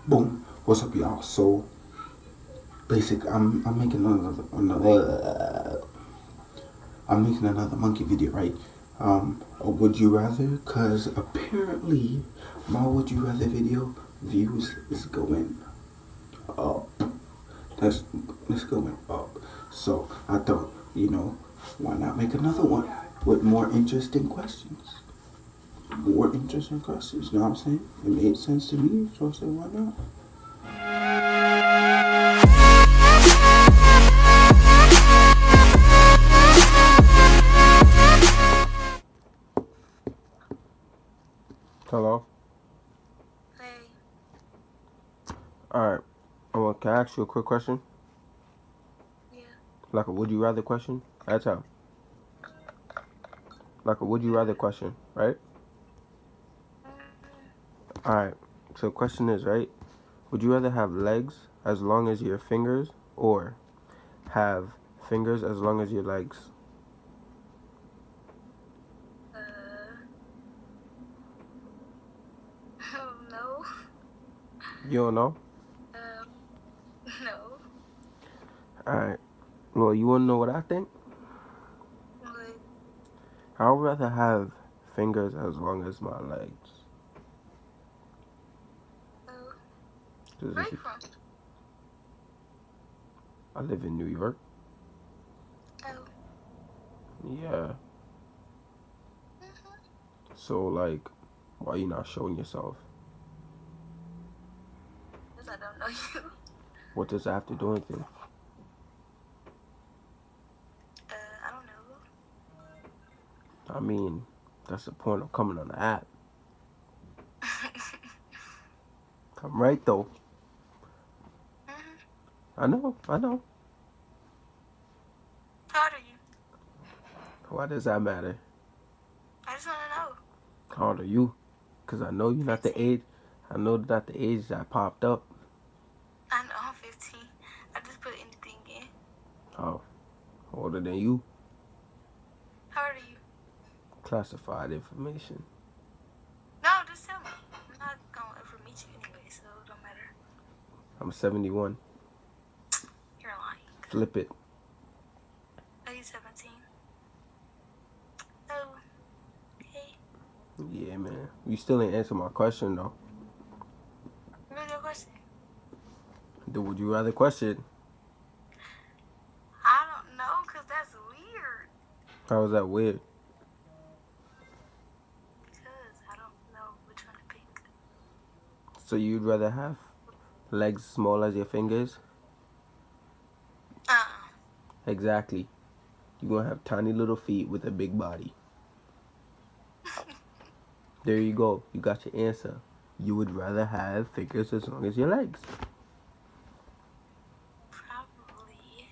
Boom. What's up, y'all? So, I'm making another monkey video, right? A would you rather? Cause apparently my would you rather video views is going up. That's it's going up. So I thought, why not make another one with more interesting questions? More interesting questions. You know what I'm saying? It made sense to me, so I said, why not? Hello? Hey. Alright. Can I ask you a quick question? Yeah. Like a would you rather question? That's how. Like a would you rather question, right? Alright. So the question is, right? Would you rather have legs as long as your fingers or have fingers as long as your legs? No. You don't know? No. Alright. Well, you wanna know what I think? What? I would rather have fingers as long as my legs. Where are you from? I live in New York. Oh. Yeah. So, like, why you not showing yourself? Because I don't know you. What does that have to do with anything? I don't know. I mean, that's the point of coming on the app. I'm right, though. I know. How old are you? Why does that matter? I just want to know. How old are you? Because I know you're not the 15. age. I know not the age that popped up. I know I'm 15. I just put anything in. Oh, older than you. How old are you? Classified information. No, just tell me. I'm not going to ever meet you anyway, so it don't matter. I'm 71. You're lying. Flip it. Are you 17? Oh. Okay. Yeah, man. You still ain't answer my question, though. What was your question? The would you rather question? I don't know, because that's weird. How is that weird? Because I don't know which one to pick. So you'd rather have legs small as your fingers? Exactly. You're going to have tiny little feet with a big body. There you go. You got your answer. You would rather have fingers as long as your legs. Probably.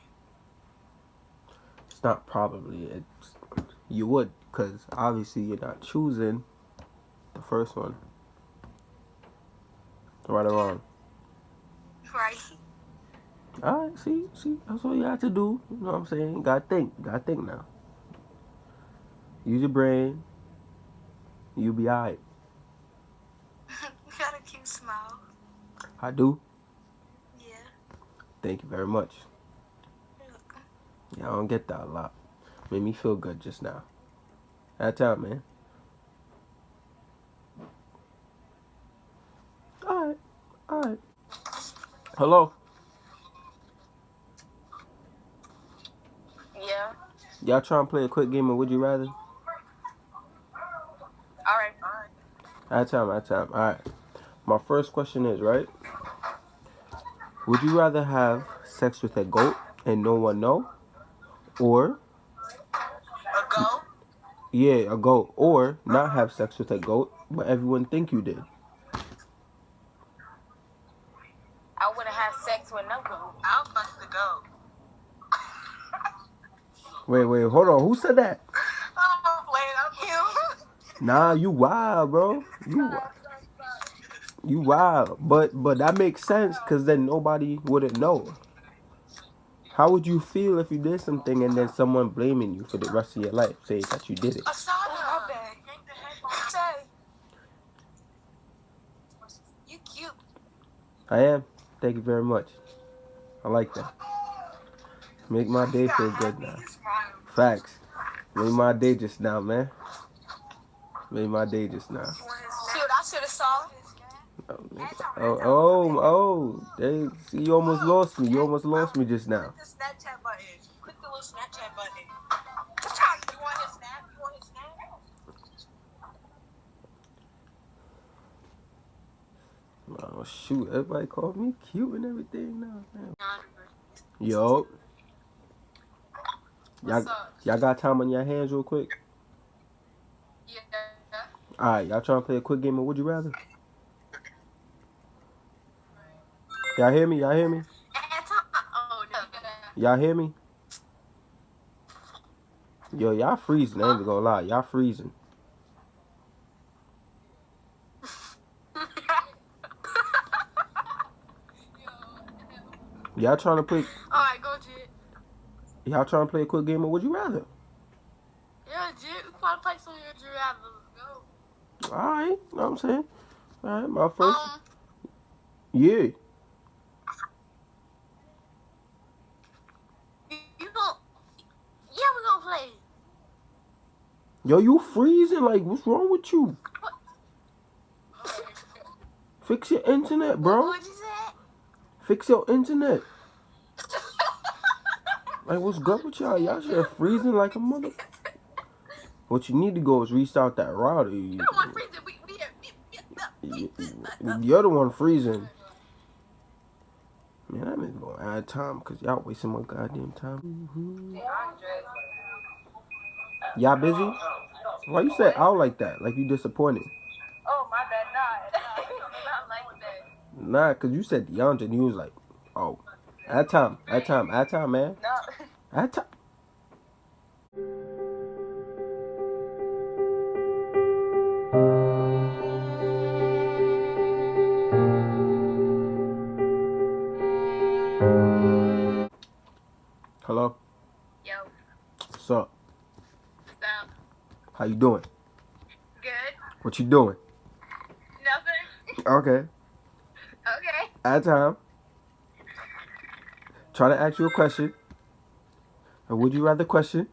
It's not probably. You would, because obviously you're not choosing the first one. Right or wrong? Right. Alright, see, that's what you have to do. You know what I'm saying? Gotta think now. Use your brain. You'll be alright. You got a cute smile. I do. Yeah. Thank you very much. You're welcome. Yeah, I don't get that a lot. Made me feel good just now. That's out, man. Alright. Hello? Yeah. Y'all trying to play a quick game of Would You Rather? Alright, fine. At time. Alright. My first question is, right? Would you rather have sex with a goat and no one know? Or, A goat? yeah, a goat. Or not have sex with a goat, but everyone think you did. I wouldn't have sex with no goat. I'll fuck the goat. Wait, hold on. Who said that? I'm playing up you. Nah, you wild, bro. You wild. But that makes sense because then nobody wouldn't know. How would you feel if you did something and then someone blaming you for the rest of your life, saying that you did it? Asada. You cute. I am. Thank you very much. I like that. Make my day feel good now. Facts. Made my day just now, man. Made my day just now. See what I should have saw? Oh. They see you almost lost me. You almost lost me just now. Click the Snapchat button. Click the little Snapchat button. You want his snap? You want his snap? Oh shoot, everybody called me cute and everything now, man. Yo. Y'all got time on your hands real quick? Yeah. Alright, y'all trying to play a quick game of Would You Rather? Y'all hear me? Y'all hear me? Oh, no. Y'all hear me? Yo, y'all freezing. I ain't even gonna lie. Y'all freezing. Y'all trying to play... Alright, go, Jit. Y'all trying to play a quick game of Would You Rather? Yeah, Jit. We probably play some of your Would You Rather. Go. Alright, know what I'm saying? Alright, my first... Yeah. You gon' Yeah, we gonna play. Yo, you freezing? Like, what's wrong with you? Fix your internet, bro. What'd you say? Fix your internet. Like, what's good with y'all? Y'all shit freezing like a mother... What you need to go is restart that router. You don't want freezing. You're the one freezing. Man, I'm even gonna add time because y'all wasting my goddamn time. Y'all busy? Why you say out like that? Like you disappointed? Oh, my bad. Not like that. Nah, because you said DeAndre and you was like, oh, add time, man. No. Add time. Hello? Yo. What's up? Stop. How you doing? Good. What you doing? Nothing. Okay. Okay. Add time. Try to ask you a question. A would you rather question?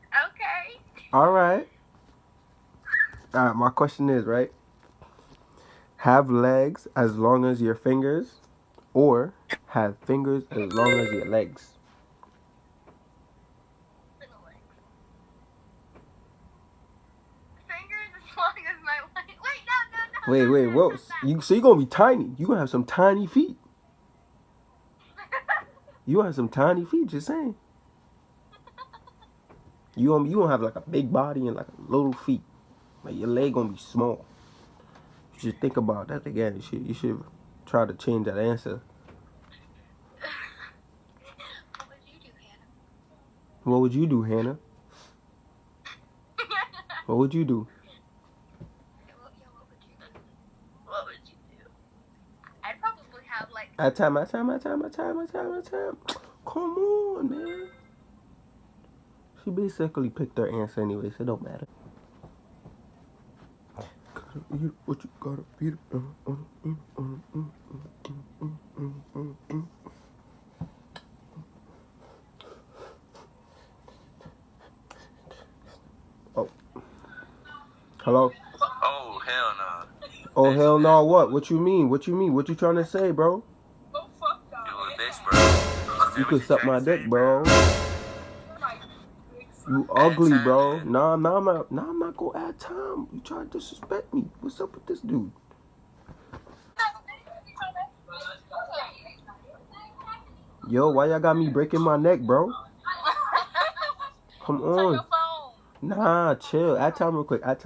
Okay. Alright, my question is, right? Have legs as long as your fingers or have fingers as long as your legs? Fingers as long as my leg. Wait, no. Wait, whoa. So you're gonna be tiny. You gonna have some tiny feet. You gonna have some tiny feet, just saying. You gonna have like a big body and like little feet. Like your leg gonna be small. You should think about that again. You should try to change that answer. What would you do, Hannah? What would you do, Hannah? What would you do? What would you do? I'd probably have like... At time. Come on, man. She basically picked her answer anyway, so it don't matter. Gotta eat what you gotta eat. Oh. Hello? Oh, hell no. Oh, hell no, what? What you mean? What you trying to say, bro? Oh, fuck that. You a bitch, bro. You could suck my dick, bro. You ugly, bro. Nah, I'm not gonna add time. You try to disrespect me. What's up with this dude? Yo, why y'all got me breaking my neck, bro? Come on. Nah, chill. Add time real quick. I'm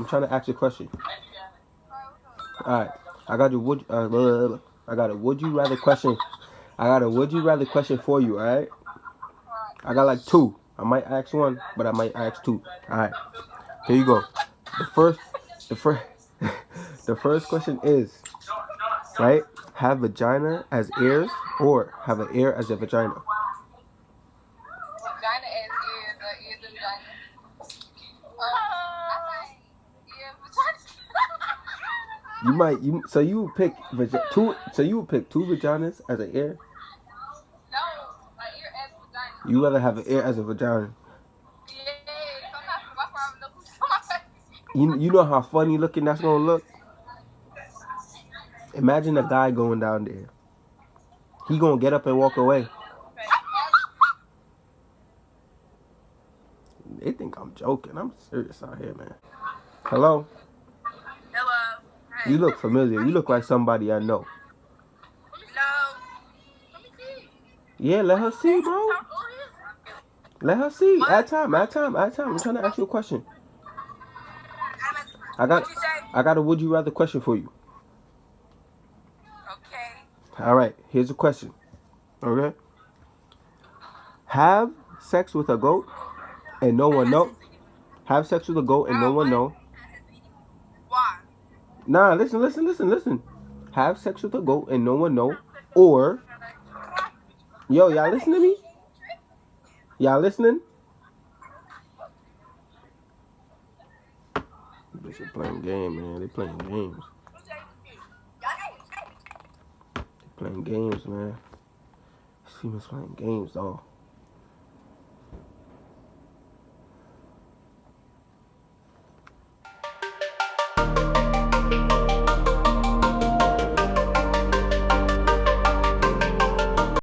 trying to ask you a question. Alright. I got a would you rather question. I got a would you rather question for you, alright? I got like two. I might ask one, but I might ask two. Alright. Here you go. The first question is, right? Have vagina as ears or have an ear as a vagina? Vagina as ears or ears and vagina? You might. So you would pick two. So you would pick two vaginas as an ear. No, my ear as vagina. You rather have an ear as a vagina. Yeah, sometimes my father knows who's on my face. You know how funny looking that's gonna look. Imagine a guy going down there. He gonna get up and walk away. They think I'm joking. I'm serious out here, man. Hello? Hello. Hey. You look familiar. You look like somebody I know. No. Let me see. Yeah, let her see, bro. Let her see. Add time. I'm trying to ask you a question. I got a would you rather question for you. Okay. All right, here's a question. Okay? Have sex with a goat and no one know. Have sex with a goat and no one know. Why? Nah, listen. Have sex with a goat and no one know. Or, yo, y'all listen to me? Y'all listening? Bitch, playing game, man. They playing games. They playing games, man. These females playing games, dog.